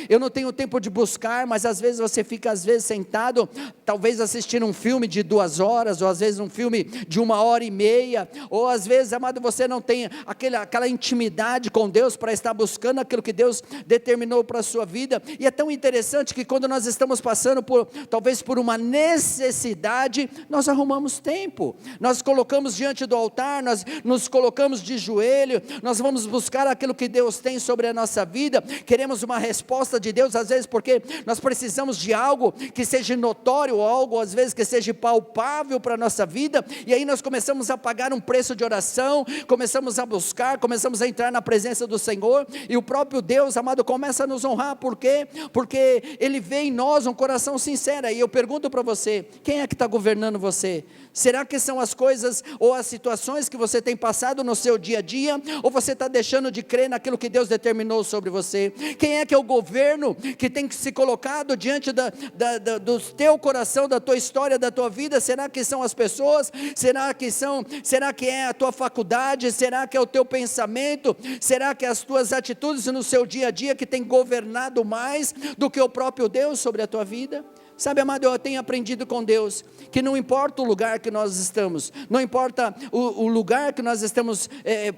eu não tenho tempo de buscar, mas às vezes você fica sentado, talvez assistindo um filme de 2 horas, ou às vezes um filme de 1h30, ou às vezes, amado, você não tem aquela intimidade com Deus, para estar buscando aquilo que Deus determinou para a sua vida. E é tão interessante que quando nós estamos passando talvez por uma necessidade, nós arrumamos tempo, nós colocamos diante do altar, nós nos colocamos de joelho, nós vamos buscar aquilo que Deus tem sobre a nossa vida, queremos uma resposta de Deus, às vezes porque nós precisamos de algo que seja notório, algo às vezes que seja palpável para a nossa vida, e aí nós começamos a pagar um preço de oração, começamos a buscar, começamos a entrar na presença do Senhor, e o próprio Deus, amado, começa a nos honrar. Por quê? Porque Ele vê em nós um coração sincero. E eu pergunto para você, quem é que está governando você? Será que são as coisas ou as situações que você tem passado no seu dia a dia, ou você está deixando de crer naquilo que Deus determinou sobre você? Quem é que é o governo que tem que se colocado diante do teu coração, da tua história, da tua vida? Será que são as pessoas? Será que é a tua faculdade? Será que é o teu pensamento? Será que é as tuas atitudes no seu dia a dia que tem governado mais do que o próprio Deus sobre a tua vida? Sabe, amado, eu tenho aprendido com Deus, que não importa o lugar que nós estamos, não importa o lugar que nós estamos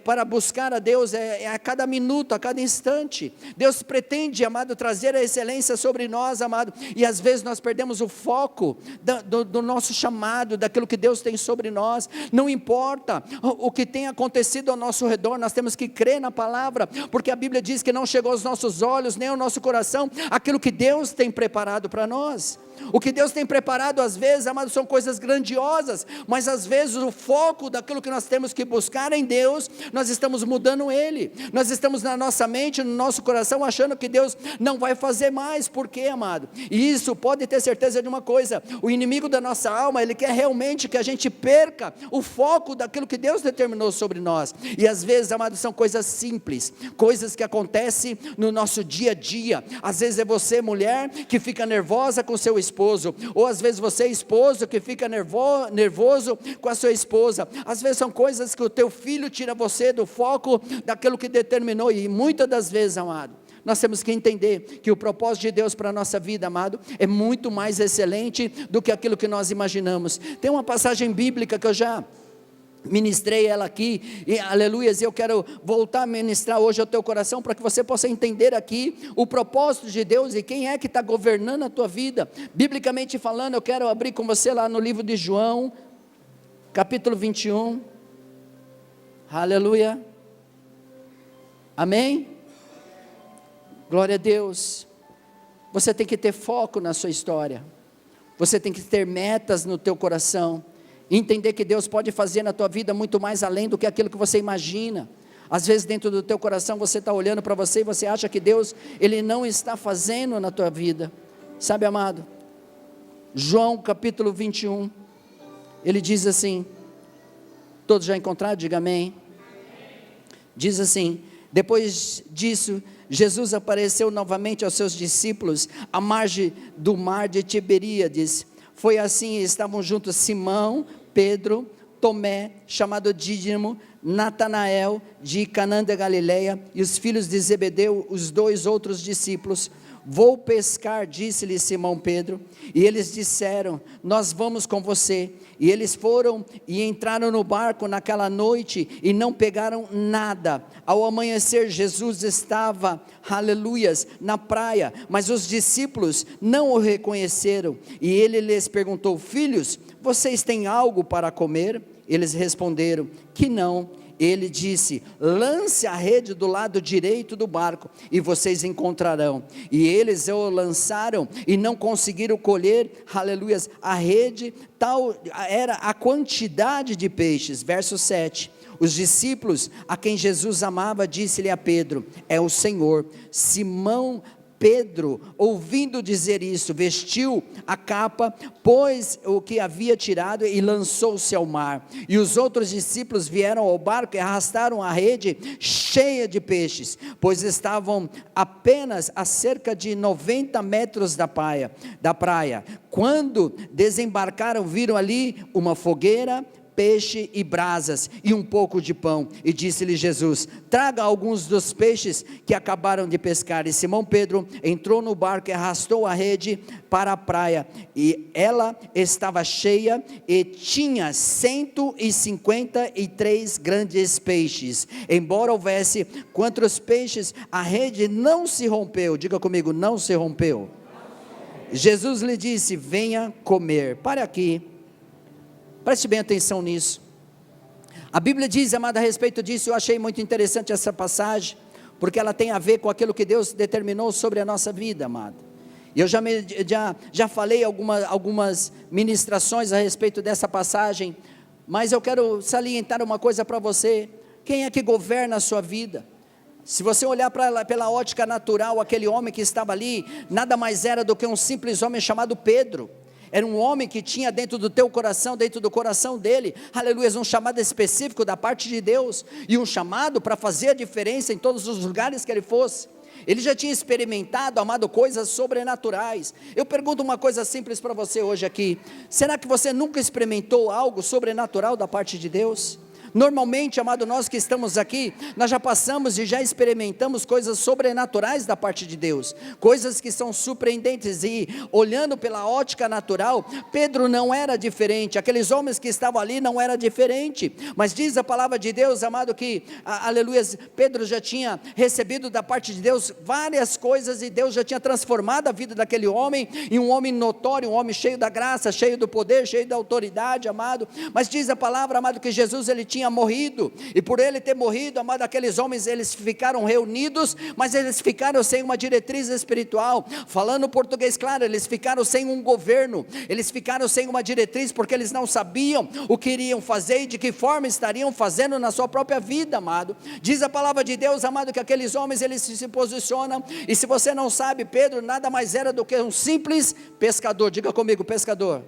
para buscar a Deus, a cada minuto, a cada instante. Deus pretende, amado, trazer a excelência sobre nós, amado, e às vezes nós perdemos o foco do nosso chamado, daquilo que Deus tem sobre nós. Não importa o que tem acontecido ao nosso redor, nós temos que crer na palavra, porque a Bíblia diz que não chegou aos nossos olhos, nem ao nosso coração, aquilo que Deus tem preparado para nós. O que Deus tem preparado, às vezes, amado, são coisas grandiosas, mas às vezes o foco daquilo que nós temos que buscar em Deus, nós estamos mudando Ele, nós estamos na nossa mente, no nosso coração, achando que Deus não vai fazer mais. Por quê, amado? E isso, pode ter certeza de uma coisa, o inimigo da nossa alma, ele quer realmente que a gente perca o foco daquilo que Deus determinou sobre nós. E às vezes, amado, são coisas simples, coisas que acontecem no nosso dia a dia. Às vezes é você, mulher, que fica nervosa com seu esposo, ou às vezes você, esposo, que fica nervoso com a sua esposa. Às vezes são coisas que o teu filho tira você do foco daquilo que determinou. E muitas das vezes, amado, nós temos que entender que o propósito de Deus para a nossa vida, amado, é muito mais excelente do que aquilo que nós imaginamos. Tem uma passagem bíblica que eu já ministrei ela aqui, e aleluias, eu quero voltar a ministrar hoje ao teu coração, para que você possa entender aqui o propósito de Deus e quem é que está governando a tua vida. Biblicamente falando, eu quero abrir com você lá no livro de João, capítulo 21, aleluia, amém? Glória a Deus. Você tem que ter foco na sua história, você tem que ter metas no teu coração, entender que Deus pode fazer na tua vida muito mais além do que aquilo que você imagina. Às vezes dentro do teu coração você está olhando para você e você acha que Deus, Ele não está fazendo na tua vida. Sabe, amado, João capítulo 21, ele diz assim, todos já encontraram? Diga amém. Diz assim: depois disso, Jesus apareceu novamente aos seus discípulos à margem do mar de Tiberíades. Foi assim, estavam juntos Simão, Pedro, Tomé, chamado Dídimo, Natanael, de Canaã da Galileia, e os filhos de Zebedeu, os 2 outros discípulos. Vou pescar, disse-lhe Simão Pedro, e eles disseram, nós vamos com você. E eles foram e entraram no barco naquela noite, e não pegaram nada. Ao amanhecer, Jesus estava, aleluias, na praia, mas os discípulos não o reconheceram, e ele lhes perguntou, filhos, vocês têm algo para comer? Eles responderam que não. Ele disse, lance a rede do lado direito do barco, e vocês encontrarão. E eles o lançaram, e não conseguiram colher, aleluias, a rede, tal era a quantidade de peixes. Verso 7, os discípulos a quem Jesus amava, disse-lhe a Pedro, é o Senhor. Simão Pedro, ouvindo dizer isso, vestiu a capa, pôs o que havia tirado e lançou-se ao mar. E os outros discípulos vieram ao barco e arrastaram a rede cheia de peixes, pois estavam apenas a cerca de 90 metros da praia. Quando desembarcaram, viram ali uma fogueira, peixe e brasas, e um pouco de pão. E disse-lhe Jesus: traga alguns dos peixes que acabaram de pescar. E Simão Pedro entrou no barco e arrastou a rede para a praia, e ela estava cheia, e tinha 153 grandes peixes. Embora houvesse quantos peixes, a rede não se rompeu. Diga comigo: não se rompeu. Jesus lhe disse: venha comer. Pare aqui, preste bem atenção nisso. A Bíblia diz, amada, a respeito disso, eu achei muito interessante essa passagem, porque ela tem a ver com aquilo que Deus determinou sobre a nossa vida, amada. E eu já falei algumas ministrações a respeito dessa passagem, mas eu quero salientar uma coisa para você: quem é que governa a sua vida? Se você olhar pela ótica natural, aquele homem que estava ali, nada mais era do que um simples homem chamado Pedro. Era um homem que tinha dentro do teu coração, dentro do coração dele, aleluia, um chamado específico da parte de Deus, e um chamado para fazer a diferença em todos os lugares que ele fosse. Ele já tinha experimentado, amado, coisas sobrenaturais. Eu pergunto uma coisa simples para você hoje aqui: será que você nunca experimentou algo sobrenatural da parte de Deus? Normalmente, amado, nós que estamos aqui, nós já passamos e já experimentamos coisas sobrenaturais da parte de Deus, coisas que são surpreendentes, e olhando pela ótica natural, Pedro não era diferente, aqueles homens que estavam ali não era diferente, mas diz a palavra de Deus, amado, que, aleluia, Pedro já tinha recebido da parte de Deus várias coisas, e Deus já tinha transformado a vida daquele homem, em um homem notório, um homem cheio da graça, cheio do poder, cheio da autoridade, amado. Mas diz a palavra, amado, que Jesus, ele tinha morrido, e por ele ter morrido, amado, aqueles homens, eles ficaram reunidos, mas eles ficaram sem uma diretriz espiritual, falando português claro, eles ficaram sem um governo, eles ficaram sem uma diretriz, porque eles não sabiam o que iriam fazer, e de que forma estariam fazendo na sua própria vida, amado. Diz a palavra de Deus, amado, que aqueles homens, eles se posicionam, e se você não sabe, Pedro nada mais era do que um simples pescador. Diga comigo: pescador.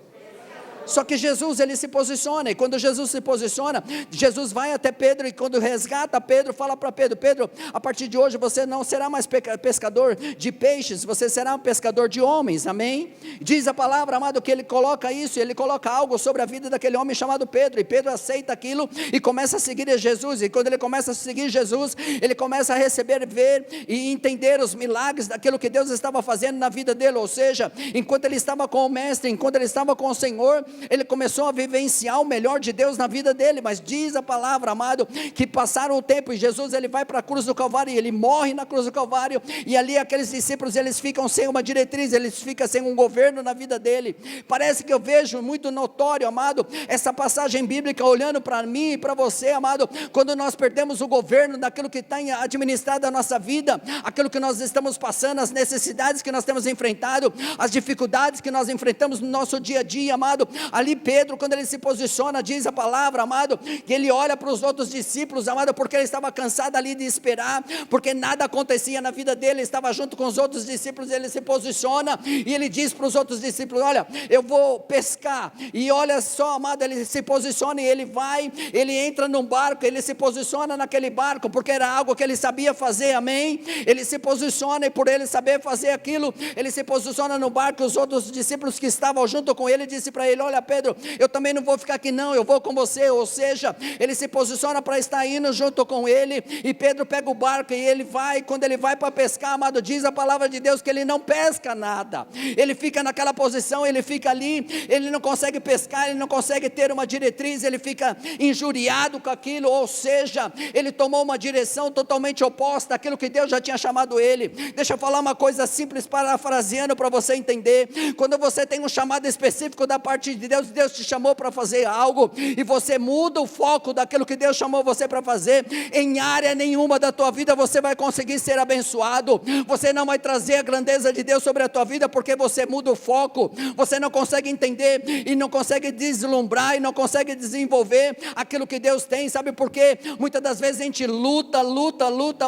Só que Jesus, ele se posiciona, e quando Jesus se posiciona, Jesus vai até Pedro, e quando resgata Pedro, fala para Pedro: Pedro, a partir de hoje você não será mais pescador de peixes, você será um pescador de homens, amém? Diz a palavra, amado, que ele coloca isso, ele coloca algo sobre a vida daquele homem chamado Pedro, e Pedro aceita aquilo, e começa a seguir Jesus, e quando ele começa a seguir Jesus, ele começa a receber, ver e entender os milagres daquilo que Deus estava fazendo na vida dele, ou seja, enquanto ele estava com o mestre, enquanto ele estava com o Senhor, ele começou a vivenciar o melhor de Deus na vida dele. Mas diz a palavra, amado, que passaram o tempo, e Jesus, ele vai para a cruz do Calvário, e ele morre na cruz do Calvário, e ali aqueles discípulos, eles ficam sem uma diretriz, eles ficam sem um governo na vida dele. Parece que eu vejo muito notório, amado, essa passagem bíblica olhando para mim e para você, amado, quando nós perdemos o governo daquilo que está administrado a nossa vida, aquilo que nós estamos passando, as necessidades que nós temos enfrentado, as dificuldades que nós enfrentamos no nosso dia a dia, amado. Ali Pedro, quando ele se posiciona, diz a palavra, amado, que ele olha para os outros discípulos, amado, porque ele estava cansado ali de esperar, porque nada acontecia na vida dele, ele estava junto com os outros discípulos, ele se posiciona, e ele diz para os outros discípulos: olha, eu vou pescar, e olha só, amado, ele se posiciona, e ele vai, ele entra num barco, ele se posiciona naquele barco, porque era algo que ele sabia fazer, amém? Ele se posiciona, e por ele saber fazer aquilo, ele se posiciona no barco, e os outros discípulos que estavam junto com ele, disse para ele: olha, Pedro, eu também não vou ficar aqui não, eu vou com você. Ou seja, ele se posiciona para estar indo junto com ele, e Pedro pega o barco, e ele vai, quando ele vai para pescar, amado, diz a palavra de Deus que ele não pesca nada, ele fica naquela posição, ele fica ali, ele não consegue pescar, ele não consegue ter uma diretriz, ele fica injuriado com aquilo, ou seja, ele tomou uma direção totalmente oposta àquilo que Deus já tinha chamado ele. Deixa eu falar uma coisa simples, parafraseando para você entender: quando você tem um chamado específico da parte de Deus, Deus te chamou para fazer algo, e você muda o foco daquilo que Deus chamou você para fazer, em área nenhuma da tua vida você vai conseguir ser abençoado, você não vai trazer a grandeza de Deus sobre a tua vida, porque você muda o foco, você não consegue entender, e não consegue deslumbrar, e não consegue desenvolver aquilo que Deus tem. Sabe por quê? Muitas das vezes a gente luta,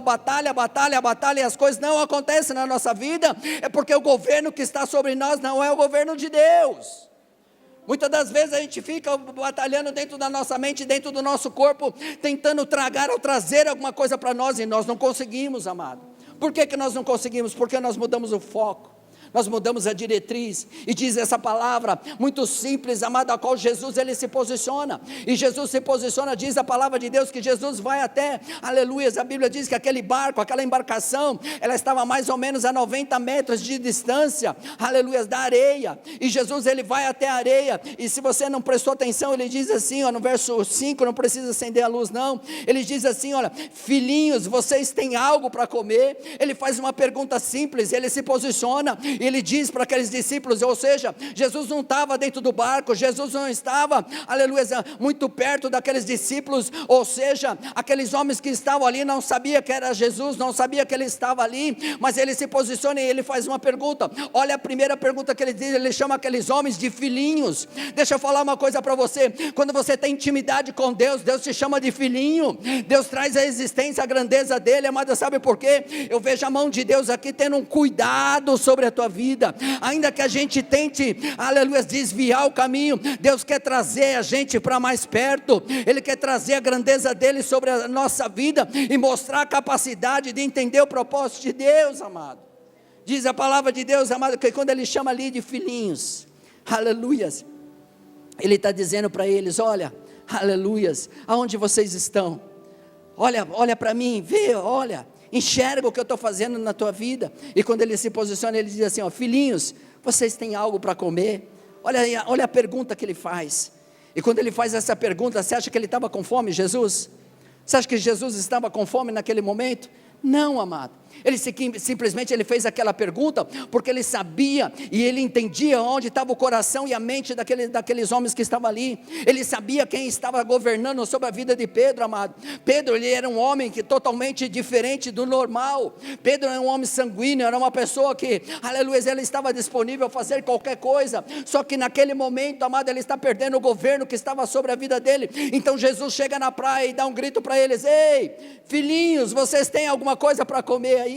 batalha, e as coisas não acontecem na nossa vida, é porque o governo que está sobre nós não é o governo de Deus. Muitas das vezes a gente fica batalhando dentro da nossa mente, dentro do nosso corpo, tentando tragar ou trazer alguma coisa para nós, e nós não conseguimos, amado. Por que nós não conseguimos? Porque nós mudamos o foco. nós mudamos a diretriz, e diz essa palavra, muito simples, amado, a qual Jesus, ele se posiciona, e Jesus se posiciona, diz a palavra de Deus, que Jesus vai até, aleluias, a Bíblia diz que aquele barco, aquela embarcação, ela estava mais ou menos a 90 metros de distância, aleluias, da areia, e Jesus, ele vai até a areia, e se você não prestou atenção, ele diz assim, ó, no verso 5, não precisa acender a luz não, ele diz assim, olha, filhinhos, vocês têm algo para comer? Ele faz uma pergunta simples, ele se posiciona, e ele diz para aqueles discípulos, ou seja, Jesus não estava dentro do barco, Jesus não estava, aleluia, muito perto daqueles discípulos, ou seja, aqueles homens que estavam ali, não sabia que era Jesus, não sabia que ele estava ali, mas ele se posiciona e ele faz uma pergunta, olha a primeira pergunta que ele diz, ele chama aqueles homens de filhinhos. Deixa eu falar uma coisa para você, quando você tem intimidade com Deus, Deus te chama de filhinho, Deus traz a existência, a grandeza dele, amada, sabe por quê? Eu vejo a mão de Deus aqui tendo um cuidado sobre a tua vida, ainda que a gente tente, aleluia, desviar o caminho, Deus quer trazer a gente para mais perto, Ele quer trazer a grandeza dele sobre a nossa vida, e mostrar a capacidade de entender o propósito de Deus, amado. Diz a palavra de Deus, amado, que quando Ele chama ali de filhinhos, aleluias, Ele está dizendo para eles, olha, aleluias, aonde vocês estão? Olha para mim, vê, olha, enxerga o que eu estou fazendo na tua vida. E quando ele se posiciona, ele diz assim, ó, filhinhos, vocês têm algo para comer? Olha a pergunta que ele faz. E quando ele faz essa pergunta, você acha que ele estava com fome, Jesus? Você acha que Jesus estava com fome naquele momento? Não, amado. Ele simplesmente ele fez aquela pergunta porque ele sabia e ele entendia onde estava o coração e a mente daqueles homens que estavam ali. Ele sabia quem estava governando sobre a vida de Pedro, amado. Pedro, ele era um homem totalmente diferente do normal. Pedro era um homem sanguíneo, era uma pessoa que, aleluia, ele estava disponível a fazer qualquer coisa, só que naquele momento, amado, ele está perdendo o governo que estava sobre a vida dele. Então Jesus chega na praia e dá um grito para eles, ei, filhinhos, vocês têm alguma coisa para comer aí?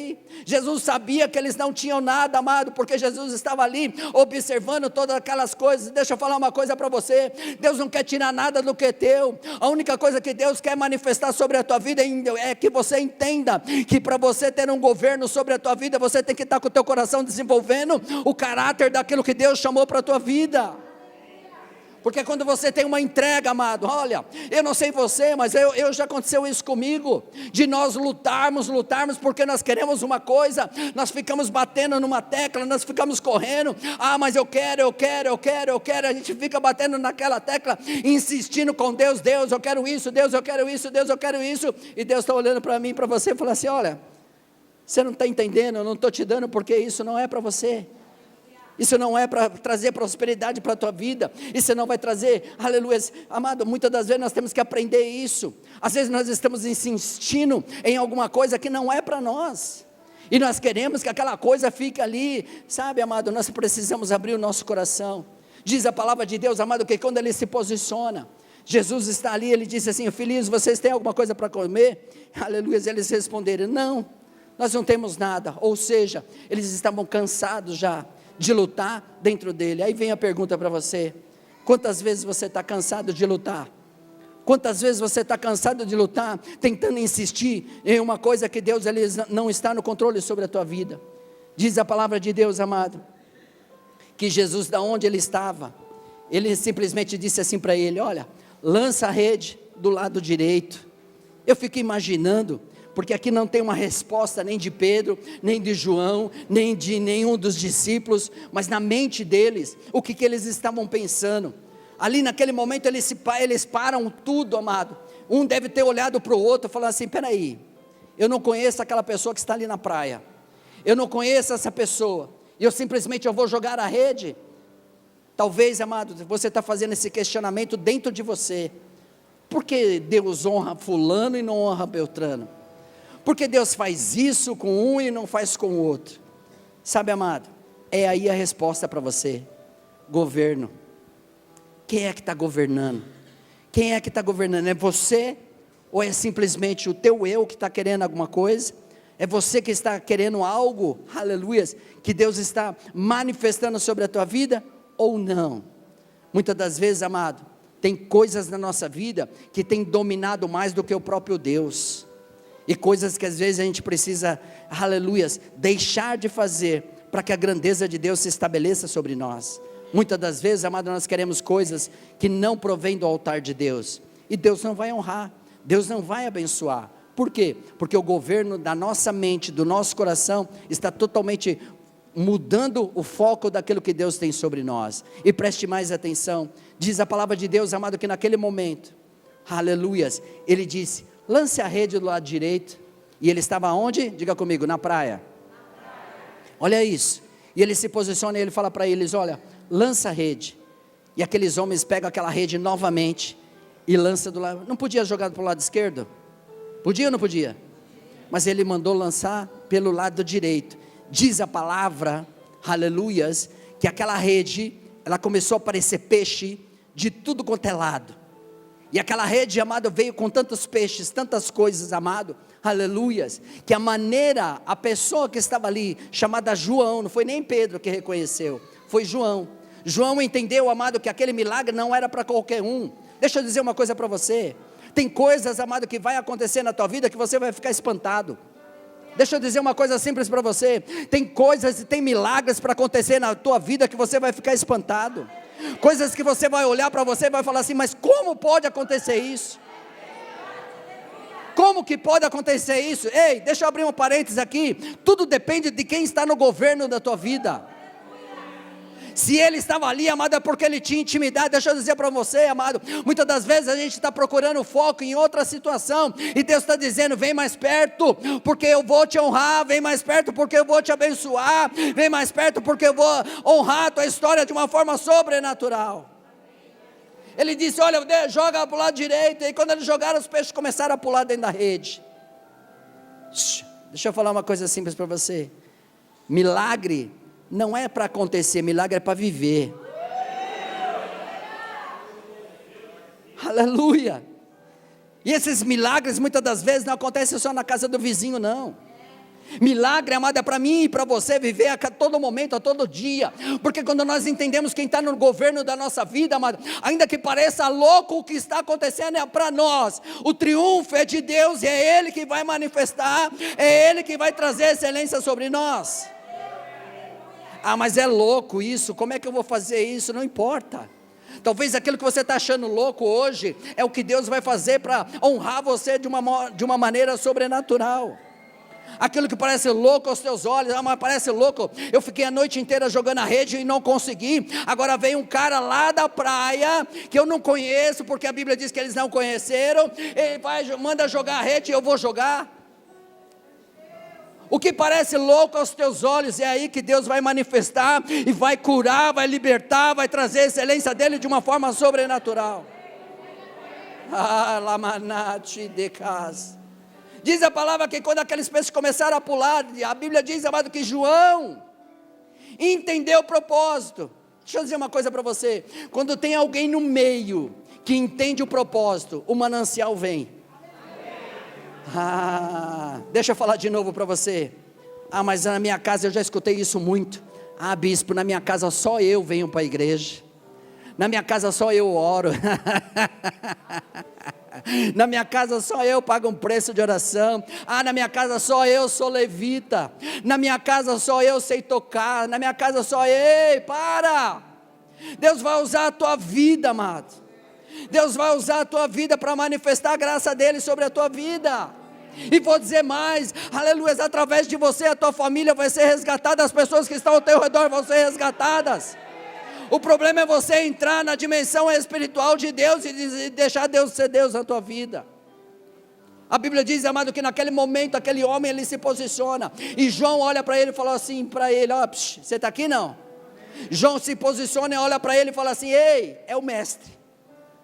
Jesus sabia que eles não tinham nada, amado, porque Jesus estava ali observando todas aquelas coisas. Deixa eu falar uma coisa para você, Deus não quer tirar nada do que é teu, a única coisa que Deus quer manifestar sobre a tua vida é que você entenda, que para você ter um governo sobre a tua vida, você tem que estar com o teu coração desenvolvendo o caráter daquilo que Deus chamou para a tua vida. Porque quando você tem uma entrega, amado, olha, eu não sei você, mas já aconteceu isso comigo, de nós lutarmos, porque nós queremos uma coisa, nós ficamos batendo numa tecla, nós ficamos correndo, mas eu quero, a gente fica batendo naquela tecla, insistindo com Deus, eu quero isso, Deus, eu quero isso, Deus, eu quero isso, e Deus está olhando para mim, para você, e fala assim, olha, você não está entendendo, eu não estou te dando, porque isso não é para você. Isso não é para trazer prosperidade para a tua vida, isso não vai trazer, aleluia, amado, muitas das vezes nós temos que aprender isso, às vezes nós estamos insistindo em alguma coisa que não é para nós, e nós queremos que aquela coisa fique ali, sabe, amado, nós precisamos abrir o nosso coração. Diz a palavra de Deus, amado, que quando ele se posiciona, Jesus está ali, ele disse assim, filhinhos, vocês têm alguma coisa para comer? Aleluia, eles responderam, não, nós não temos nada, ou seja, eles estavam cansados já de lutar dentro dele. Aí vem a pergunta para você, quantas vezes você está cansado de lutar? Quantas vezes você está cansado de lutar, tentando insistir em uma coisa que Deus ele não está no controle sobre a tua vida? Diz a palavra de Deus, amado, que Jesus, da onde ele estava, ele simplesmente disse assim para ele, olha, lança a rede do lado direito. Eu fico imaginando, porque aqui não tem uma resposta nem de Pedro, nem de João, nem de nenhum dos discípulos, mas na mente deles, o que eles estavam pensando, ali naquele momento eles param tudo, amado, um deve ter olhado para o outro e falado assim, peraí, eu não conheço aquela pessoa que está ali na praia, eu não conheço essa pessoa, e eu simplesmente vou jogar a rede? Talvez, amado, você está fazendo esse questionamento dentro de você, por que Deus honra fulano e não honra Beltrano? Porque Deus faz isso com um e não faz com o outro? Sabe, amado, é aí a resposta para você, governo. Quem é que está governando? Quem é que está governando? É você? Ou é simplesmente o teu eu que está querendo alguma coisa? É você que está querendo algo, aleluia, que Deus está manifestando sobre a tua vida? Ou não? Muitas das vezes, amado, tem coisas na nossa vida que tem dominado mais do que o próprio Deus. E coisas que às vezes a gente precisa, aleluias, deixar de fazer, para que a grandeza de Deus se estabeleça sobre nós. Muitas das vezes, amado, nós queremos coisas que não provêm do altar de Deus, e Deus não vai honrar, Deus não vai abençoar. Por quê? Porque o governo da nossa mente, do nosso coração, está totalmente mudando o foco daquilo que Deus tem sobre nós. E preste mais atenção, diz a palavra de Deus, amado, que naquele momento, aleluias, ele disse, lance a rede do lado direito, e ele estava onde? Diga comigo, na praia. Olha isso, e ele se posiciona e ele fala para eles, olha, lança a rede, e aqueles homens pegam aquela rede novamente, e lança do lado, não podia jogar para o lado esquerdo? Podia ou não podia? Mas ele mandou lançar pelo lado direito, diz a palavra, aleluias, que aquela rede, ela começou a aparecer peixe, de tudo quanto é lado, e aquela rede, amado, veio com tantos peixes, tantas coisas, amado, aleluias, que a pessoa que estava ali, chamada João, não foi nem Pedro que reconheceu, foi João entendeu, amado, que aquele milagre não era para qualquer um. Deixa eu dizer uma coisa para você, tem coisas, amado, que vai acontecer na tua vida, que você vai ficar espantado. Deixa eu dizer uma coisa simples para você, tem coisas e tem milagres para acontecer na tua vida, que você vai ficar espantado, coisas que você vai olhar para você e vai falar assim, mas como pode acontecer isso? Como que pode acontecer isso? Ei, deixa eu abrir um parênteses aqui, tudo depende de quem está no governo da tua vida. Se ele estava ali, amado, é porque ele tinha intimidade. Deixa eu dizer para você, amado, muitas das vezes a gente está procurando foco em outra situação, e Deus está dizendo, vem mais perto, porque eu vou te honrar, vem mais perto, porque eu vou te abençoar, vem mais perto, porque eu vou honrar a tua história de uma forma sobrenatural. Ele disse, olha, joga para o lado direito, e quando eles jogaram, os peixes começaram a pular dentro da rede. Deixa eu falar uma coisa simples para você, milagre não é para acontecer, milagre é para viver. Aleluia. E esses milagres muitas das vezes não acontecem só na casa do vizinho, não. Milagre, amado, é para mim e para você viver a todo momento, a todo dia, porque quando nós entendemos quem está no governo da nossa vida, amado, ainda que pareça louco o que está acontecendo, é para nós, o triunfo é de Deus, e é Ele que vai manifestar, é Ele que vai trazer excelência sobre nós. Ah, mas é louco isso, como é que eu vou fazer isso? Não importa, talvez aquilo que você está achando louco hoje, é o que Deus vai fazer para honrar você de uma maneira sobrenatural. Aquilo que parece louco aos teus olhos, mas parece louco, eu fiquei a noite inteira jogando a rede e não consegui, agora veio um cara lá da praia, que eu não conheço, porque a Bíblia diz que eles não conheceram, ele manda jogar a rede e eu vou jogar. O que parece louco aos teus olhos, é aí que Deus vai manifestar, e vai curar, vai libertar, vai trazer a excelência dEle de uma forma sobrenatural. Lamanate de casa. Diz a palavra que quando aqueles peixes começaram a pular, a Bíblia diz, amado, que João entendeu o propósito. Deixa eu dizer uma coisa para você, quando tem alguém no meio, que entende o propósito, o manancial vem. Deixa eu falar de novo para você. Mas na minha casa eu já escutei isso muito. Bispo, na minha casa só eu venho para a igreja, na minha casa só eu oro, na minha casa só eu pago um preço de oração, na minha casa só eu sou levita, na minha casa só eu sei tocar, na minha casa só eu, para, Deus vai usar a tua vida, amado, Deus vai usar a tua vida para manifestar a graça dEle sobre a tua vida, e vou dizer mais, aleluia, através de você a tua família vai ser resgatada, as pessoas que estão ao teu redor vão ser resgatadas. O problema é você entrar na dimensão espiritual de Deus e deixar Deus ser Deus na tua vida. A Bíblia diz, amado, que naquele momento aquele homem, ele se posiciona, e João olha para ele e fala assim para ele, você está aqui não? João se posiciona e olha para ele e fala assim, ei, é o mestre.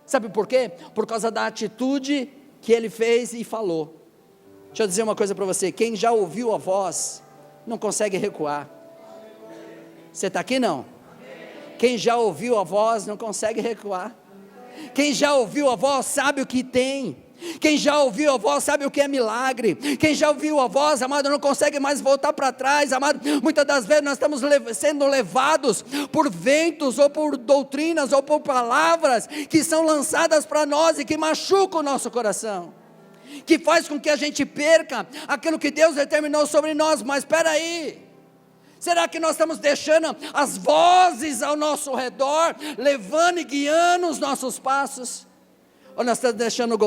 Sabe por quê? Por causa da atitude que ele fez e falou. Deixa eu dizer uma coisa para você, quem já ouviu a voz, não consegue recuar. Você está aqui não? Quem já ouviu a voz não consegue recuar. Quem já ouviu a voz sabe o que tem. Quem já ouviu a voz sabe o que é milagre. Quem já ouviu a voz, amado, não consegue mais voltar para trás, amado. Muitas das vezes nós estamos sendo levados por ventos, ou por doutrinas, ou por palavras que são lançadas para nós e que machucam o nosso coração, que faz com que a gente perca aquilo que Deus determinou sobre nós. Mas espera aí, Será que nós estamos deixando as vozes ao nosso redor, levando e guiando os nossos passos? Ou nós estamos deixando o